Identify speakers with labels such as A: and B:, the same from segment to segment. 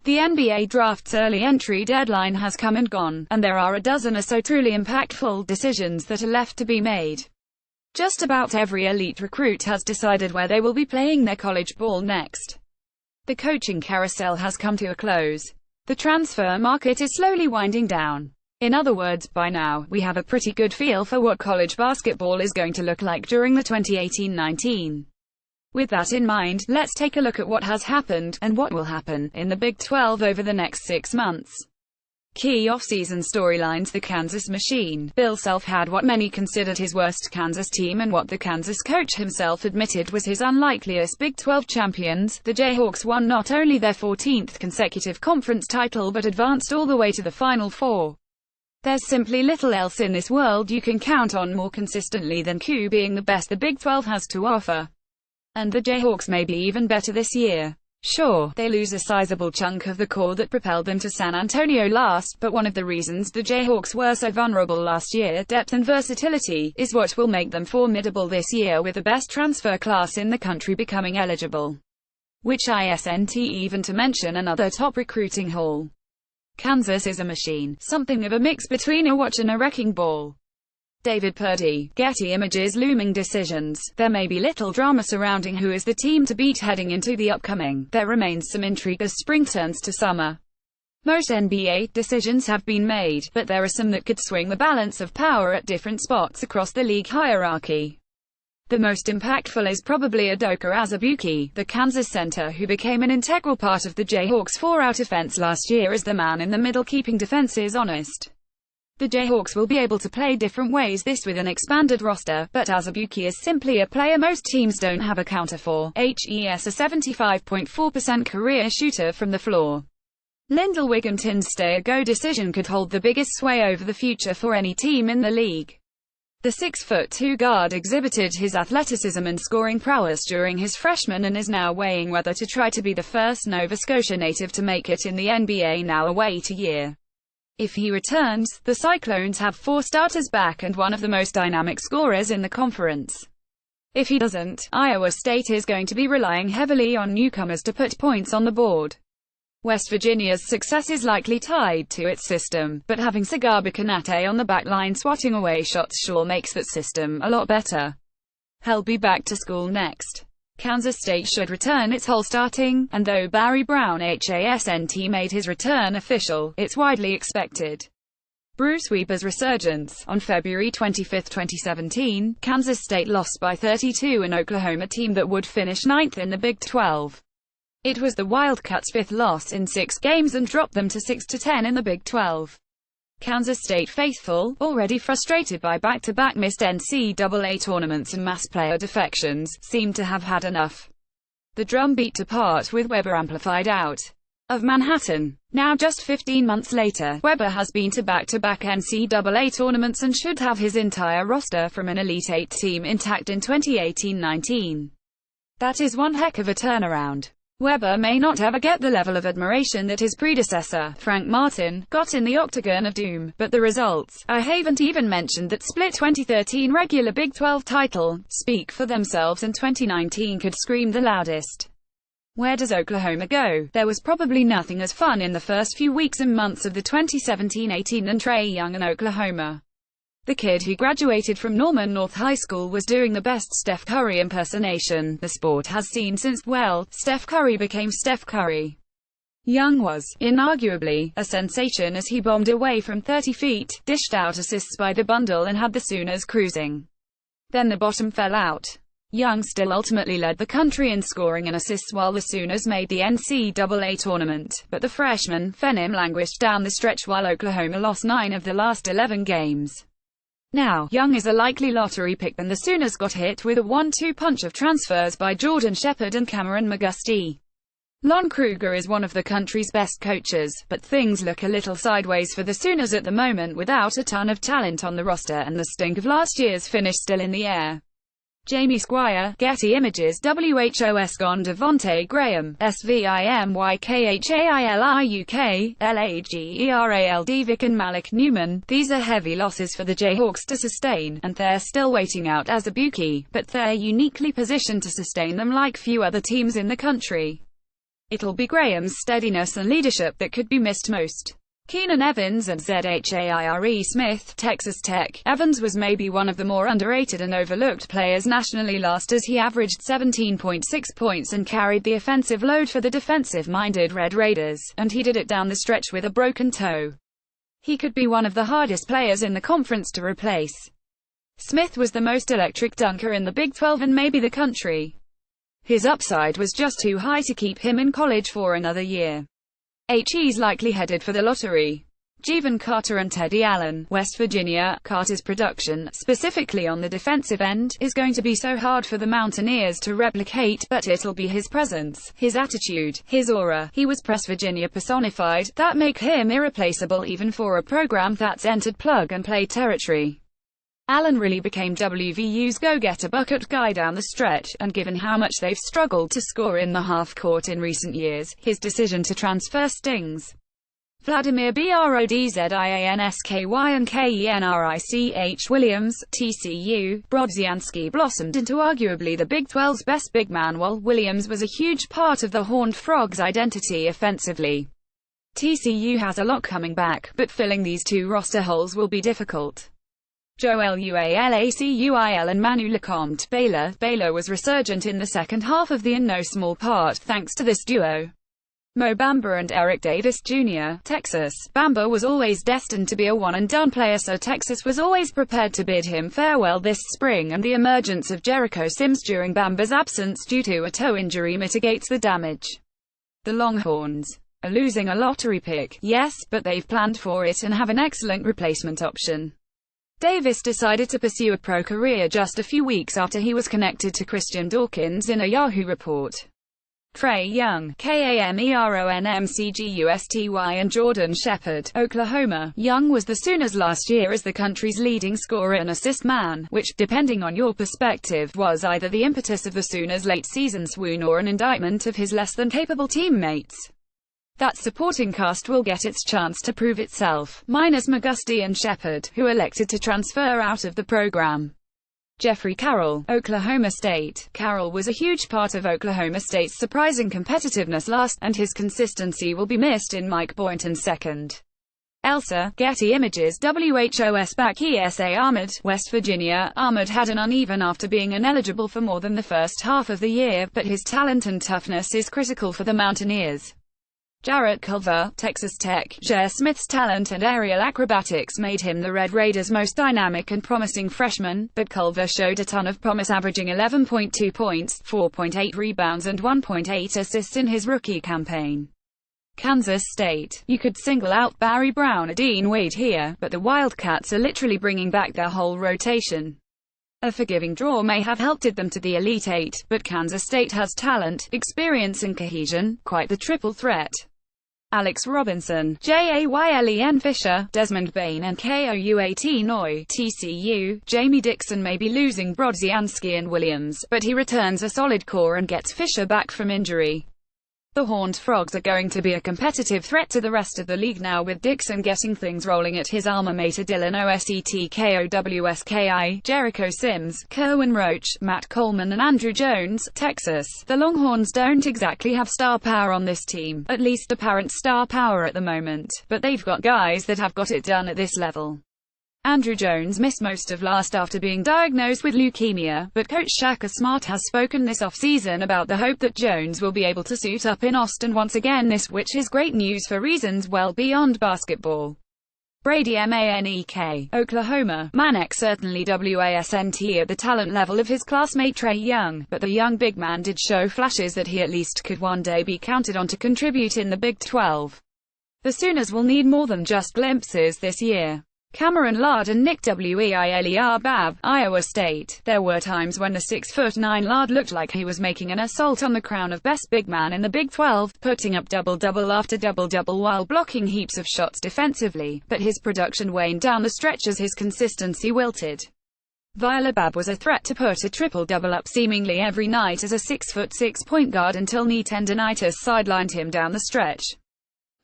A: The NBA draft's early entry deadline has come and gone, and there are a dozen or so truly impactful decisions that are left to be made. Just about every elite recruit has decided where they will be playing their college ball next. The coaching carousel has come to a close. The transfer market is slowly winding down. In other words, by now, we have a pretty good feel for what college basketball is going to look like during the 2018-19. With that in mind, let's take a look at what has happened, and what will happen, in the Big 12 over the next 6 months. Key off-season storylines. The Kansas Machine. Bill Self had what many considered his worst Kansas team and what the Kansas coach himself admitted was his unlikeliest Big 12 champions. The Jayhawks won not only their 14th consecutive conference title but advanced all the way to the Final Four. There's simply little else in this world you can count on more consistently than Q being the best the Big 12 has to offer. And the Jayhawks may be even better this year. Sure, they lose a sizable chunk of the core that propelled them to San Antonio last, but one of the reasons the Jayhawks were so vulnerable last year, depth and versatility, is what will make them formidable this year, with the best transfer class in the country becoming eligible. Which isn't even to mention another top recruiting haul. Kansas is a machine, something of a mix between a watch and a wrecking ball. David Purdy, Getty Images. Looming decisions. There may be little drama surrounding who is the team to beat heading into the upcoming. There remains some intrigue as spring turns to summer. Most NBA decisions have been made, but there are some that could swing the balance of power at different spots across the league hierarchy. The most impactful is probably Udoka Azubuike, the Kansas center who became an integral part of the Jayhawks' 4-out offense last year as the man in the middle keeping defenses honest. The Jayhawks will be able to play different ways this with an expanded roster, but Azubuike is simply a player most teams don't have a counter for. He's a 75.4% career shooter from the floor. Lindell Wigginton's stay-or-go decision could hold the biggest sway over the future for any team in the league. The 6'2" guard exhibited his athleticism and scoring prowess during his freshman and is now weighing whether to try to be the first Nova Scotia native to make it in the NBA. Now await a year. If he returns, the Cyclones have 4 starters back and one of the most dynamic scorers in the conference. If he doesn't, Iowa State is going to be relying heavily on newcomers to put points on the board. West Virginia's success is likely tied to its system, but having Sagaba Konate on the back line swatting away shots sure makes that system a lot better. He'll be back to school next. Kansas State should return its whole starting, and though Barry Brown hasn't made his return official, it's widely expected. Bruce Weber's resurgence. On February 25, 2017, Kansas State lost by 32 an Oklahoma team that would finish 9th in the Big 12. It was the Wildcats' 5th loss in 6 games and dropped them to 6-10 in the Big 12. Kansas State faithful, already frustrated by back-to-back missed NCAA tournaments and mass player defections, seemed to have had enough. The drumbeat to part with Weber amplified out of Manhattan. Now just 15 months later, Weber has been to back-to-back NCAA tournaments and should have his entire roster from an Elite 8 team intact in 2018-19. That is one heck of a turnaround. Weber may not ever get the level of admiration that his predecessor, Frank Martin, got in the Octagon of Doom, but the results, I haven't even mentioned that split 2013 regular Big 12 title, speak for themselves, and 2019 could scream the loudest. Where does Oklahoma go? There was probably nothing as fun in the first few weeks and months of the 2017-18 and Trae Young in Oklahoma. The kid who graduated from Norman North High School was doing the best Steph Curry impersonation the sport has seen since, well, Steph Curry became Steph Curry. Young was, inarguably, a sensation as he bombed away from 30 feet, dished out assists by the bundle and had the Sooners cruising. Then the bottom fell out. Young still ultimately led the country in scoring and assists while the Sooners made the NCAA tournament, but the freshman, Phenom, languished down the stretch while Oklahoma lost 9 of the last 11 games. Now, Young is a likely lottery pick, and the Sooners got hit with a 1-2 punch of transfers by Jordan Shepherd and Cameron McGusty. Lon Kruger is one of the country's best coaches, but things look a little sideways for the Sooners at the moment without a ton of talent on the roster and the stink of last year's finish still in the air. Jamie Squire, Getty Images. WHOS gone. Devontae Graham, SVIMYKHAILIUK, LAGERALD. Vic and Malik Newman. These are heavy losses for the Jayhawks to sustain, and they're still waiting out Azubuike, but they're uniquely positioned to sustain them like few other teams in the country. It'll be Graham's steadiness and leadership that could be missed most. Keenan Evans and Zhaire Smith, Texas Tech. Evans was maybe one of the more underrated and overlooked players nationally last, as he averaged 17.6 points and carried the offensive load for the defensive-minded Red Raiders, and he did it down the stretch with a broken toe. He could be one of the hardest players in the conference to replace. Smith was the most electric dunker in the Big 12 and maybe the country. His upside was just too high to keep him in college for another year. He's likely headed for the lottery. Javon Carter and Teddy Allen, West Virginia. Carter's production, specifically on the defensive end, is going to be so hard for the Mountaineers to replicate, but it'll be his presence, his attitude, his aura. He was Press Virginia personified, that make him irreplaceable even for a program that's entered plug-and-play territory. Allen really became WVU's go-getter bucket guy down the stretch, and given how much they've struggled to score in the half-court in recent years, his decision to transfer stings. Vladimir Brodziansky and Kenrich Williams, TCU. Brodziansky blossomed into arguably the Big 12's best big man, while Williams was a huge part of the Horned Frogs' identity offensively. TCU has a lot coming back, but filling these two roster holes will be difficult. Joel Ualacuil and Manu Lecomte. Baylor was resurgent in the second half of the in no small part thanks to this duo. Mo Bamba and Eric Davis Jr. Texas. Bamba was always destined to be a one-and-done player, so Texas was always prepared to bid him farewell this spring, and the emergence of Jericho Sims during Bamba's absence due to a toe injury mitigates the damage. The Longhorns are losing a lottery pick, yes, but they've planned for it and have an excellent replacement option. Davis decided to pursue a pro career just a few weeks after he was connected to Christian Dawkins in a Yahoo report. Trae Young, Kamonmcgusty, and Jordan Shepherd, Oklahoma. Young was the Sooners last year as the country's leading scorer and assist man, which, depending on your perspective, was either the impetus of the Sooners' late-season swoon or an indictment of his less-than-capable teammates. That supporting cast will get its chance to prove itself, minus McGusty and Shepherd, who elected to transfer out of the program. Jeffrey Carroll, Oklahoma State. Carroll was a huge part of Oklahoma State's surprising competitiveness last, and his consistency will be missed in Mike Boynton's second. Elsa, Getty Images. WHOS back ESA Ahmed, West Virginia. Ahmed had an uneven after being ineligible for more than the first half of the year, but his talent and toughness is critical for the Mountaineers. Jarrett Culver, Texas Tech. J.R. Smith's talent and aerial acrobatics made him the Red Raiders' most dynamic and promising freshman, but Culver showed a ton of promise, averaging 11.2 points, 4.8 rebounds and 1.8 assists in his rookie campaign. Kansas State. You could single out Barry Brown or Dean Wade here, but the Wildcats are literally bringing back their whole rotation. A forgiving draw may have helped them to the Elite Eight, but Kansas State has talent, experience and cohesion, quite the triple threat. Alex Robinson, Jaylen Fisher, Desmond Bain and Kouat Noi. TCU. Jamie Dixon may be losing Brodziansky and Williams, but he returns a solid core and gets Fisher back from injury. The Horned Frogs are going to be a competitive threat to the rest of the league now, with Dixon getting things rolling at his alma mater. Dylan Osetkowski, Jericho Sims, Kerwin Roach, Matt Coleman and Andrew Jones, Texas. The Longhorns don't exactly have star power on this team, at least apparent star power at the moment, but they've got guys that have got it done at this level. Andrew Jones missed most of last after being diagnosed with leukemia, but coach Shaka Smart has spoken this offseason about the hope that Jones will be able to suit up in Austin once again which is great news for reasons well beyond basketball. Brady Manek, Oklahoma. Manek certainly wasn't at the talent level of his classmate Trae Young, but the young big man did show flashes that he at least could one day be counted on to contribute in the Big 12. The Sooners will need more than just glimpses this year. Cameron Lard and Nick Weiler, Iowa State. There were times when the 6'9" Lard looked like he was making an assault on the crown of best big man in the Big 12, putting up double-double after double-double while blocking heaps of shots defensively, but his production waned down the stretch as his consistency wilted. Weiler was a threat to put a triple-double up seemingly every night as a 6'6" point guard until knee tendonitis sidelined him down the stretch.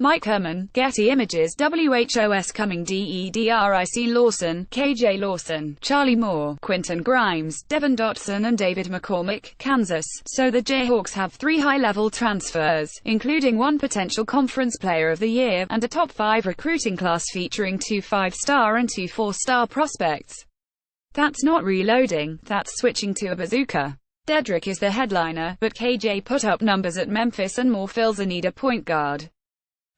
A: Mike Herman, Getty Images WHOS Cumming DEDRIC Lawson, KJ Lawson, Charlie Moore, Quinton Grimes, Devin Dotson and David McCormick, Kansas. So the Jayhawks have 3 high-level transfers, including 1 potential Conference Player of the Year, and a top 5 recruiting class featuring 2 5-star and 2 4-star prospects. That's not reloading, that's switching to a bazooka. Dedrick is the headliner, but KJ put up numbers at Memphis and Moore fills a need a point guard.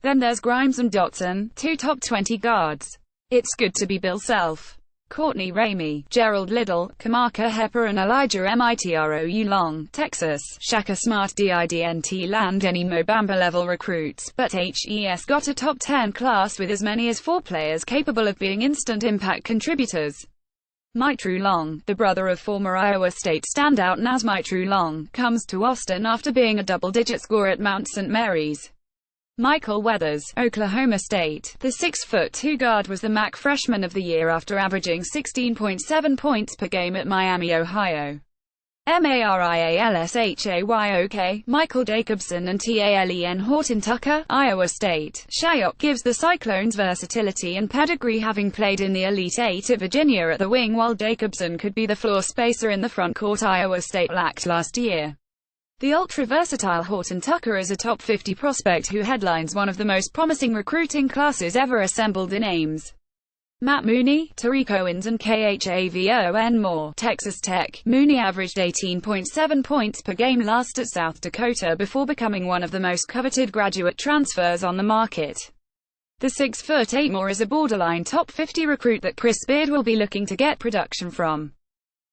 A: Then there's Grimes and Dotson, 2 top 20 guards. It's good to be Bill Self. Courtney Ramey, Gerald Liddell, Kamaka Hepper and Elijah Mitrou Long, Texas. Shaka Smart didn't land any Mo Bamba level recruits, but HES got a top 10 class with as many as 4 players capable of being instant impact contributors. Mitrou Long, the brother of former Iowa State standout Naz Mitrou Long, comes to Austin after being a double-digit scorer at Mount St. Mary's. Michael Weathers, Oklahoma State, the 6'2" guard was the MAC Freshman of the Year after averaging 16.7 points per game at Miami, Ohio. Marialshayok, Michael Jacobson and Talen Horton Tucker, Iowa State. Shayok gives the Cyclones versatility and pedigree, having played in the Elite Eight at Virginia at the wing, while Jacobson could be the floor spacer in the front court Iowa State lacked last year. The ultra-versatile Horton Tucker is a top 50 prospect who headlines one of the most promising recruiting classes ever assembled in Ames. Matt Mooney, Tariq Owens and Khavon Moore, Texas Tech. Mooney averaged 18.7 points per game last at South Dakota before becoming one of the most coveted graduate transfers on the market. The 6'8" Moore is a borderline top 50 recruit that Chris Beard will be looking to get production from.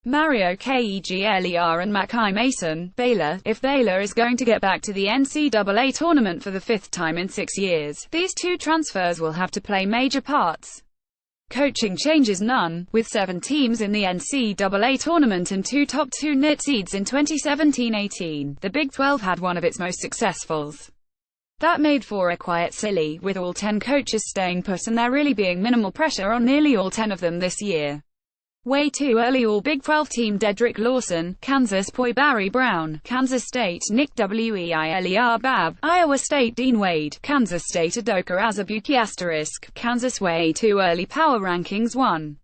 A: Mario Kegler and Mackay Mason, Baylor. If Baylor is going to get back to the NCAA tournament for the 5th time in 6 years, these 2 transfers will have to play major parts. Coaching changes none, with 7 teams in the NCAA tournament and 2 top 2 NIT seeds in 2017-18. The Big 12 had one of its most successfuls. That made for a quiet silly, with all 10 coaches staying put and there really being minimal pressure on nearly all 10 of them this year. Way too early. All Big 12 team Dedrick Lawson, Kansas. Boy Barry Brown, Kansas State. Nick Weiler Bab, Iowa State. Dean Wade, Kansas State. Adoka Azubuike *, Kansas. Way too early. Power Rankings 1.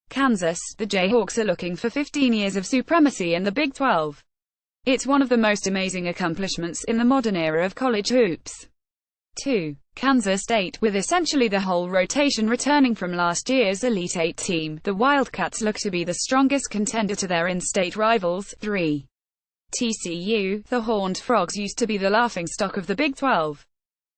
A: Kansas. The Jayhawks are looking for 15 years of supremacy in the Big 12. It's one of the most amazing accomplishments in the modern era of college hoops. 2. Kansas State. With essentially the whole rotation returning from last year's Elite Eight team, the Wildcats look to be the strongest contender to their in-state rivals. 3. TCU. The Horned Frogs used to be the laughingstock of the Big 12.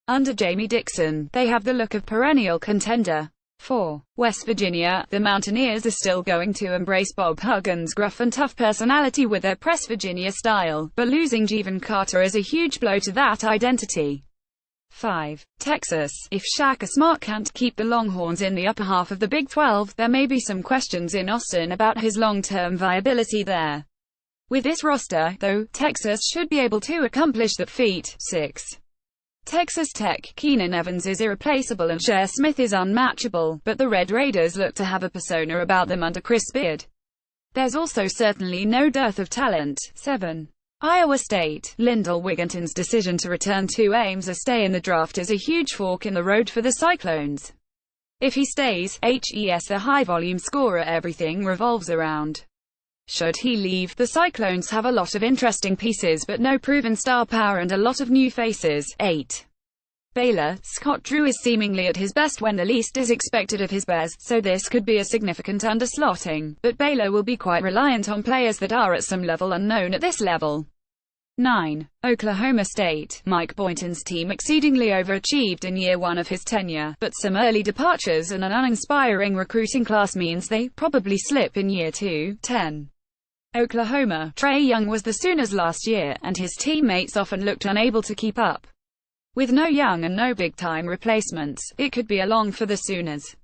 A: Under Jamie Dixon, they have the look of perennial contender. 4. West Virginia. The Mountaineers are still going to embrace Bob Huggins' gruff and tough personality with their press Virginia style, but losing Jevon Carter is a huge blow to that identity. 5. Texas. If Shaka Smart can't keep the Longhorns in the upper half of the Big 12, there may be some questions in Austin about his long-term viability there. With this roster, though, Texas should be able to accomplish that feat. 6. Texas Tech. Keenan Evans is irreplaceable and Cher Smith is unmatchable, but the Red Raiders look to have a persona about them under Chris Beard. There's also certainly no dearth of talent. 7. Iowa State. Lyndall Wigginton's decision to return to Ames or stay in the draft is a huge fork in the road for the Cyclones. If he stays, HES a high-volume scorer everything revolves around. Should he leave, the Cyclones have a lot of interesting pieces but no proven star power and a lot of new faces. 8. Baylor. Scott Drew is seemingly at his best when the least is expected of his Bears, so this could be a significant underslotting, but Baylor will be quite reliant on players that are at some level unknown at this level. 9. Oklahoma State. Mike Boynton's team exceedingly overachieved in year 1 of his tenure, but some early departures and an uninspiring recruiting class means they probably slip in year 2. 10. Oklahoma. Trae Young was the Sooners last year, and his teammates often looked unable to keep up. With no young and no big-time replacements, it could be a long for the Sooners.